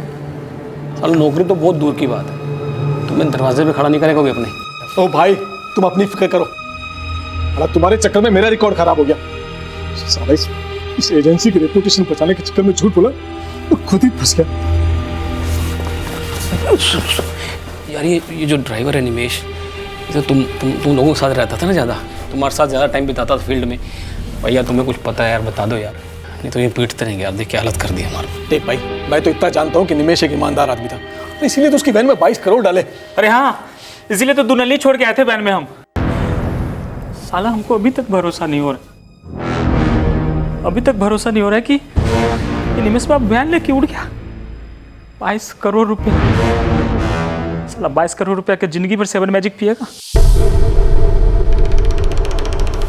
S9: साला नौकरी तो बहुत दूर की बात है। तुम्हें दरवाजे पे खड़ा नहीं करेगा कोई अपने।
S16: ओ भाई, तुम अपनी फिक्र करो। अरे तुम्हारे चक्कर में मेरा रिकॉर्ड खराब हो गया। साला इस एजेंसी की रेपुटेशन बचाने के चक्कर में झूठ बोला तो खुद ही फंस गया।
S9: यार ये जो ड्राइवर है निमेश, इसे तुम लोगों के साथ रहता था ना ज़्यादा, तुम्हारे साथ ज़्यादा टाइम बिताता था फील्ड में। भैया तुम्हें कुछ पता है यार, बता दो यार, नहीं तो ये पीटते रहेंगे। आप देख क्या हालत कर दी हमारा।
S16: देख भाई, मैं तो इतना जानता हूँ कि निमेश एक ईमानदार आदमी था, इसीलिए तो उसकी वैन में 22 करोड़ डाले।
S12: अरे हाँ, इसीलिए तो दुनली छोड़ के आए थे वैन में हम। साला हमको अभी तक भरोसा नहीं हो रहा, अभी तक भरोसा नहीं हो रहा है कि निमेश बाब वैन लेके उड़ गया। 22 करोड़ रुपए, साला 22 करोड़ रुपया के जिंदगी भर 7 मैजिक पिएगा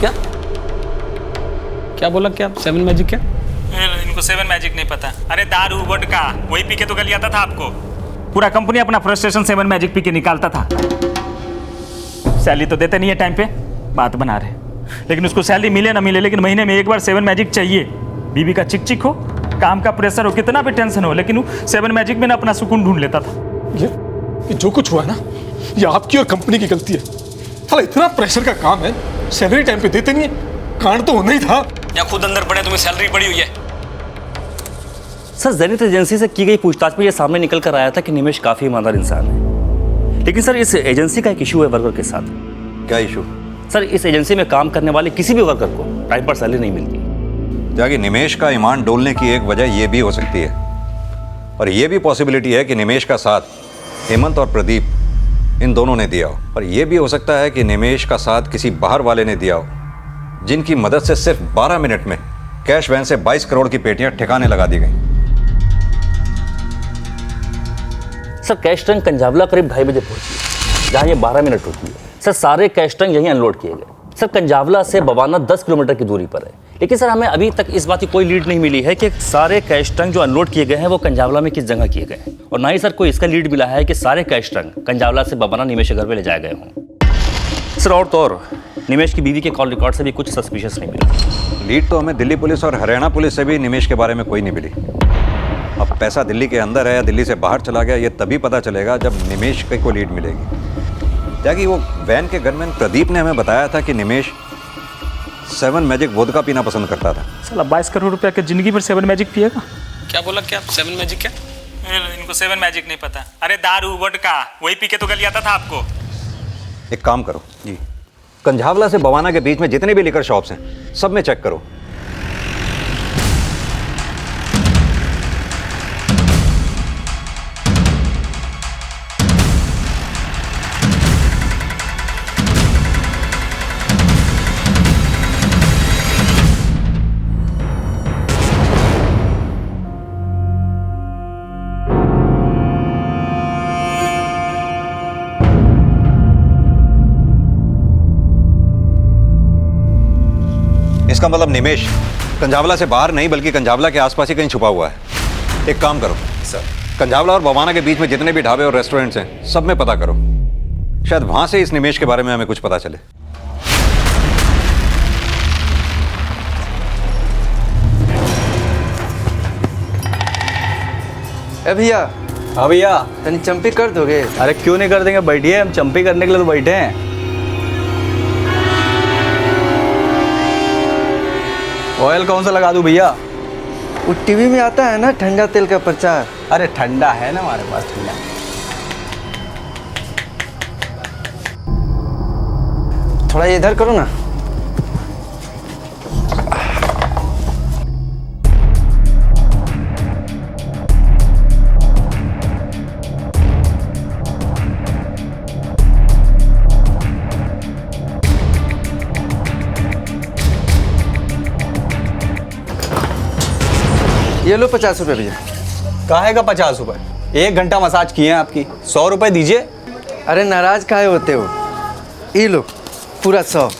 S9: क्या? क्या बोला? क्या 7 मैजिक? क्या
S12: इनको 7 मैजिक नहीं पता? अरे दारू वोडका वही पी के तो गली आता था आपको। पूरा कंपनी अपना फ्रस्ट्रेशन 7 मैजिक पी के निकालता था। सैलरी तो देते नहीं है टाइम पे, बात बना रहे। लेकिन उसको सैलरी मिले ना मिले, लेकिन महीने में एक बार 7 मैजिक चाहिए। बीवी का चिक चिक हो, काम का प्रेशर हो, कितना भी टेंशन हो, लेकिन वो 7 मैजिक में ना अपना सुकून ढूंढ लेता था।
S16: ये जो कुछ हुआ है ना, ये आपकी और कंपनी की गलती है। साला इतना प्रेशर का काम है, सैलरी टाइम पे देते नहीं है। कांड तो होना ही था।
S9: या खुद अंदर पड़े, तुम्हें सैलरी पड़ी हुई है।
S11: सर, जेनिथ एजेंसी से की गई पूछताछ में यह सामने निकल कर आया था कि निमेश काफी ईमानदार इंसान है। लेकिन सर, इस एजेंसी का एक इशू है वर्कर के साथ।
S13: क्या इशू?
S11: सर, इस एजेंसी में काम करने वाले किसी भी वर्कर को टाइम पर सैलरी नहीं मिलती।
S13: जाके निमेश का ईमान डोलने की एक वजह यह भी हो सकती है, और यह भी पॉसिबिलिटी है कि निमेश का साथ हेमंत और प्रदीप इन दोनों ने दिया हो। और यह भी हो सकता है कि निमेश का साथ किसी बाहर वाले ने दिया हो, जिनकी मदद से सिर्फ 12 मिनट में कैश वैन से 22 करोड़ की पेटियां ठिकाने लगा दी गई।
S11: सर, कैश टैंक कंजावला करीब 2:30 बजे पहुंची, जहां ये 12 मिनट रुकी है। सर, सारे कैश टैंक यहीं अनलोड किए गए। सर, कंजावला से बवाना 10 किलोमीटर की दूरी पर है, लेकिन सर हमें अभी तक इस बात की कोई लीड नहीं मिली है कि सारे कैश ट्रंक जो अनलोड किए गए हैं वो कंजावला में किस जगह किए गए हैं, और ना ही सर कोई इसका लीड मिला है कि सारे कैश ट्रंक कंजावला से बवाना निमेश के घर पे ले जाए गए हों। सर और तो और निमेश की बीवी के कॉल रिकॉर्ड से भी कुछ सस्पिशियस नहीं मिला।
S13: लीड तो हमें दिल्ली पुलिस और हरियाणा पुलिस से भी निमेश के बारे में कोई नहीं मिली। अब पैसा दिल्ली के अंदर है या दिल्ली से बाहर चला गया, ये तभी पता चलेगा जब निमेश की कोई लीड मिलेगी। क्या कि वो वैन के गनमैन प्रदीप ने हमें बताया था कि निमेश 7 मैजिक वोदका पीना पसंद करता था।
S12: साला 22 करोड़ रुपया के जिंदगी भर 7 मैजिक पिएगा? क्या बोला? क्या 7 मैजिक? क्या इनको 7 मैजिक नहीं पता? अरे दारू वोडका वही पी के तो गलियाता था आपको।
S13: एक काम करो जी, कंझावला से बवाना के बीच में जितने भी लिकर शॉप्स हैं सब में चेक करो। इसका मतलब निमेश कंझावला से बाहर नहीं बल्कि कंझावला के आसपास ही कहीं छुपा हुआ है। एक काम करो सर, कंझावला और बवाना के बीच में जितने भी ढाबे और रेस्टोरेंट्स हैं सब में पता करो, शायद वहां से इस निमेश के बारे में हमें कुछ पता चले।
S3: ए भैया।
S19: हाँ भैया।
S3: तनी चंपी कर दोगे?
S19: अरे क्यों नहीं कर देंगे, बैठिए, हम चंपी करने के लिए तो बैठे हैं। ऑयल कौन सा लगा दूं भैया?
S3: वो टीवी में आता है ना ठंडा तेल का प्रचार।
S19: अरे ठंडा है ना हमारे पास, ठंडा।
S3: थोड़ा इधर करो ना। ये लो 50 रुपये भैया।
S19: काहे का 50 रुपये? 1 घंटा मसाज किए हैं आपकी, 100 रुपये दीजिए।
S3: अरे नाराज काहे होते हो? ये लो पूरा 100।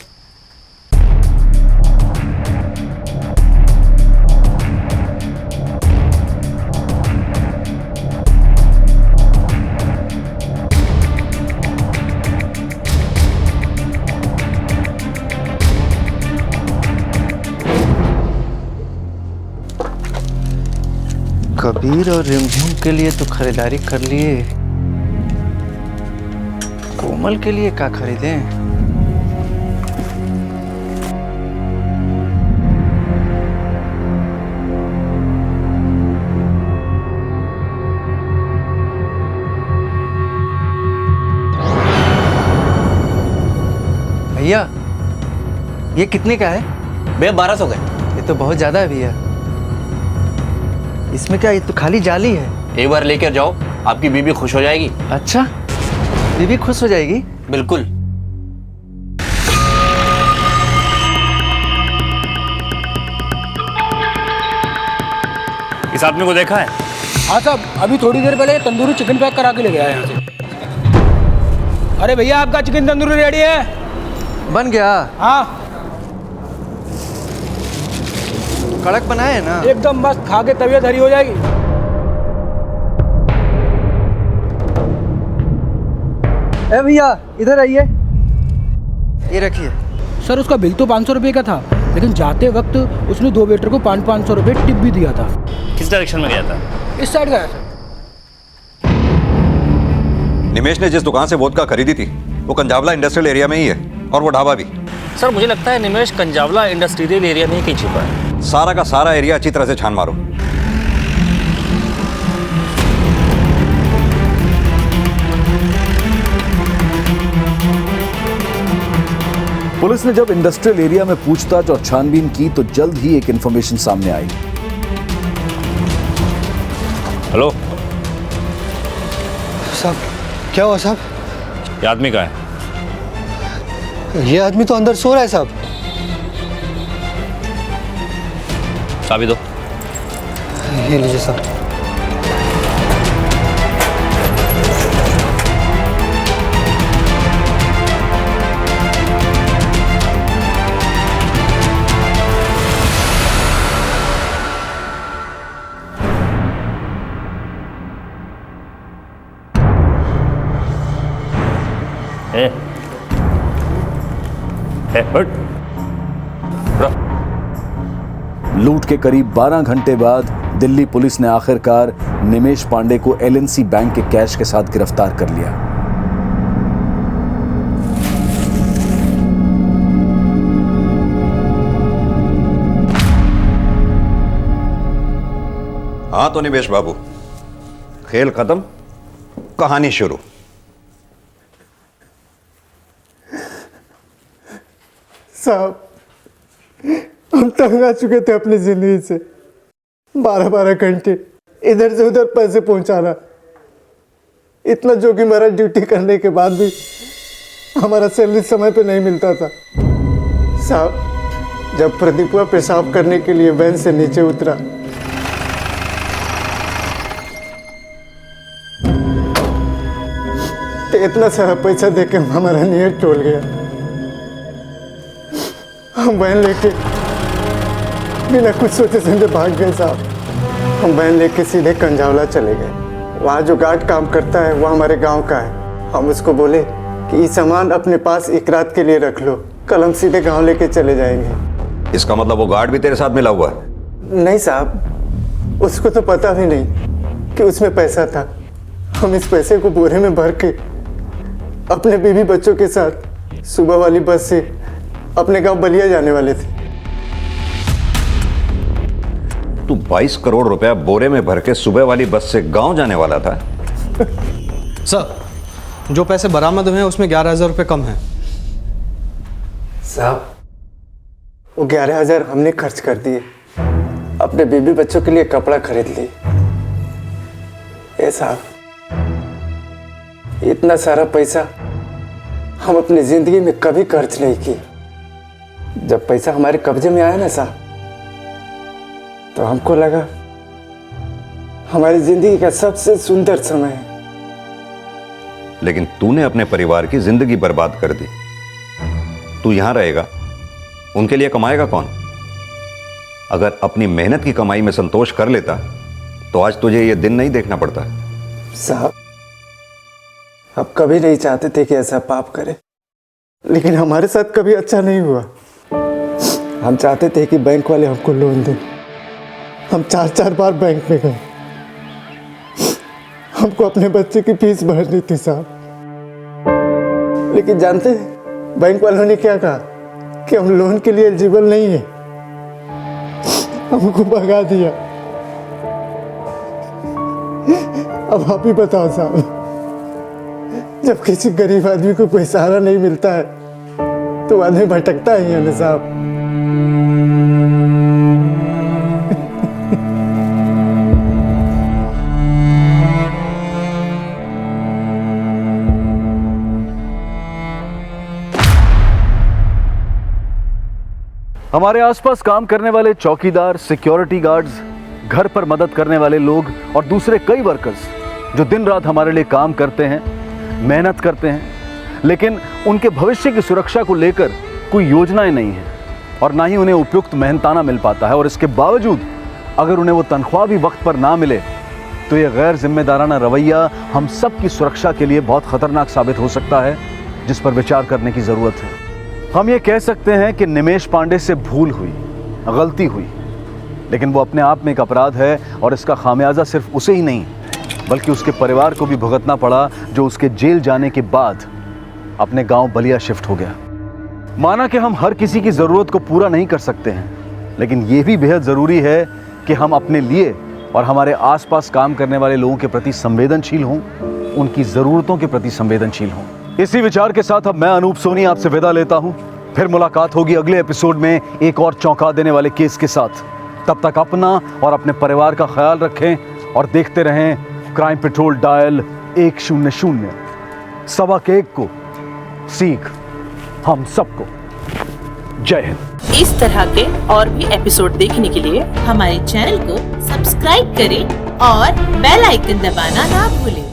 S3: कबीर और रिमझिम के लिए तो खरीदारी कर लिए, कोमल के लिए क्या खरीदें? भैया ये कितने का है?
S19: भैया 1200 का।
S3: ये तो बहुत ज्यादा है भैया। इसमें क्या, ये तो खाली जाली है।
S11: एक बार लेकर जाओ, आपकी बीबी खुश हो जाएगी।
S3: अच्छा, बीबी खुश हो जाएगी?
S11: बिल्कुल। इस आदमी को देखा है?
S20: हाँ साहब, अभी थोड़ी देर पहले तंदूरी चिकन पैक करा के ले गया यहाँ से। अरे भैया आपका चिकन तंदूरी रेडी है?
S3: बन गया?
S20: हाँ
S3: कड़क बनाए है ना?
S20: एकदम मस्त, खा के तबीयत हरी हो जाएगी।
S3: ए भैया इधर आइए, ये रखिए।
S20: सर उसका बिल तो 500 रुपये का था, लेकिन जाते वक्त उसने 2 वेटर को 500 रुपये टिप भी दिया था।
S11: किस डायरेक्शन में गया था?
S20: इस साइड गया सर।
S13: निमेश ने जिस दुकान से वोदका खरीदी थी वो कंझावला इंडस्ट्रियल एरिया में ही है, और वो ढाबा भी।
S11: सर मुझे लगता है निमेश कंझावला इंडस्ट्रियल एरिया में ही कहीं छिपा है।
S13: सारा का सारा एरिया अच्छी तरह से छान मारो।
S1: पुलिस ने जब इंडस्ट्रियल एरिया में पूछताछ और छानबीन की तो जल्द ही एक इंफॉर्मेशन सामने आई।
S11: हेलो
S21: साहब, क्या हुआ साहब?
S11: ये आदमी का है?
S21: ये आदमी तो अंदर सो रहा है साहब।
S11: चाबी दो।
S21: ये लीजिए साहब।
S1: लूट के करीब 12 घंटे बाद दिल्ली पुलिस ने आखिरकार निमेश पांडे को एलएनसी बैंक के कैश के साथ गिरफ्तार कर लिया।
S13: हाँ तो निमेश बाबू, खेल खत्म, कहानी शुरू।
S21: साहब, हम तंग आ चुके थे अपनी जिंदगी से। 12-12 घंटे इधर से उधर पैसे पहुंचाना, इतना जोखिम भरा ड्यूटी करने के बाद भी हमारा सैलरी समय पे नहीं मिलता था। साहब, जब प्रदीपवा पेशाब करने के लिए वैन से नीचे उतरा तो इतना सारा पैसा देके हमारा नीयत टूट गया। हम वैन लेके बिना कुछ सोचे समझे भाग गए साहब। हम वैन लेके सीधे कंजावला चले गए। वहाँ जो गार्ड काम करता है वो हमारे गांव का है। हम उसको बोले कि ये सामान अपने पास एक रात के लिए रख लो, कल हम सीधे गांव लेके चले जाएंगे।
S13: इसका मतलब वो गार्ड भी तेरे साथ मिला हुआ है?
S21: नहीं साहब, उसको तो पता भी नहीं कि उसमें पैसा था। हम इस पैसे को बोरे में भर के अपने बीवी बच्चों के साथ सुबह वाली बस से अपने गांव बलिया जाने वाले थे।
S13: तू 22 करोड़ रुपया बोरे में भर के सुबह वाली बस से गांव जाने वाला था?
S21: सर, जो पैसे बरामद हुए हैं उसमें 11,000 रुपये कम है। साहब, वो 11,000 हमने खर्च कर दिए, अपने बीबी बच्चों के लिए कपड़ा खरीद लिए। साहब, इतना सारा पैसा हम अपनी जिंदगी में कभी खर्च नहीं किए। जब पैसा हमारे कब्जे में आया ना साहब, तो हमको लगा हमारी जिंदगी का सबसे सुंदर समय है।
S13: लेकिन तूने अपने परिवार की जिंदगी बर्बाद कर दी। तू यहां रहेगा, उनके लिए कमाएगा कौन? अगर अपनी मेहनत की कमाई में संतोष कर लेता तो आज तुझे ये दिन नहीं देखना पड़ता।
S21: साहब, आप कभी नहीं चाहते थे कि ऐसा पाप करे, लेकिन हमारे साथ कभी अच्छा नहीं हुआ। हम चाहते थे कि बैंक वाले हमको लोन दें। हम 4-4 बार बैंक में गए। हमको अपने बच्चे की फीस भरनी थी साहब, लेकिन जानते हैं बैंक वालों ने क्या कहा कि हम लोन के लिए एलिजिबल नहीं है। हमको भगा दिया। अब आप ही बताओ साहब, जब किसी गरीब आदमी को कोई सहारा नहीं मिलता है तो आदमी भटकता ही है ना साहब।
S1: हमारे आसपास काम करने वाले चौकीदार, सिक्योरिटी गार्ड्स, घर पर मदद करने वाले लोग और दूसरे कई वर्कर्स जो दिन रात हमारे लिए काम करते हैं, मेहनत करते हैं, लेकिन उनके भविष्य की सुरक्षा को लेकर कोई योजनाएं नहीं है और ना ही उन्हें उपयुक्त मेहनताना मिल पाता है। और इसके बावजूद अगर उन्हें वो तनख्वाह भी वक्त पर ना मिले तो यह गैर जिम्मेदाराना रवैया हम सब की सुरक्षा के लिए बहुत खतरनाक साबित हो सकता है, जिस पर विचार करने की जरूरत है। हम ये कह सकते हैं कि निमेश पांडे से भूल हुई, गलती हुई, लेकिन वो अपने आप में एक अपराध है और इसका खामियाजा सिर्फ उसे ही नहीं बल्कि उसके परिवार को भी भुगतना पड़ा, जो उसके जेल जाने के बाद अपने गांव बलिया शिफ्ट हो गया। माना कि हम हर किसी की ज़रूरत को पूरा नहीं कर सकते हैं, लेकिन ये भी बेहद ज़रूरी है कि हम अपने लिए और हमारे आसपास काम करने वाले लोगों के प्रति संवेदनशील हों, उनकी ज़रूरतों के प्रति संवेदनशील हों। इसी विचार के साथ अब मैं अनूप सोनी आपसे विदा लेता हूं। फिर मुलाकात होगी अगले एपिसोड में एक और चौंका देने वाले केस के साथ। तब तक अपना और अपने परिवार का ख्याल रखें और देखते रहें क्राइम पेट्रोल डायल 100 1 को सीख हम सबको। जय हिंद।
S2: इस तरह के और भी एपिसोड देखने के लिए हमारे चैनल को सब्सक्राइब करें और बेल आइकन दबाना ना भूलें।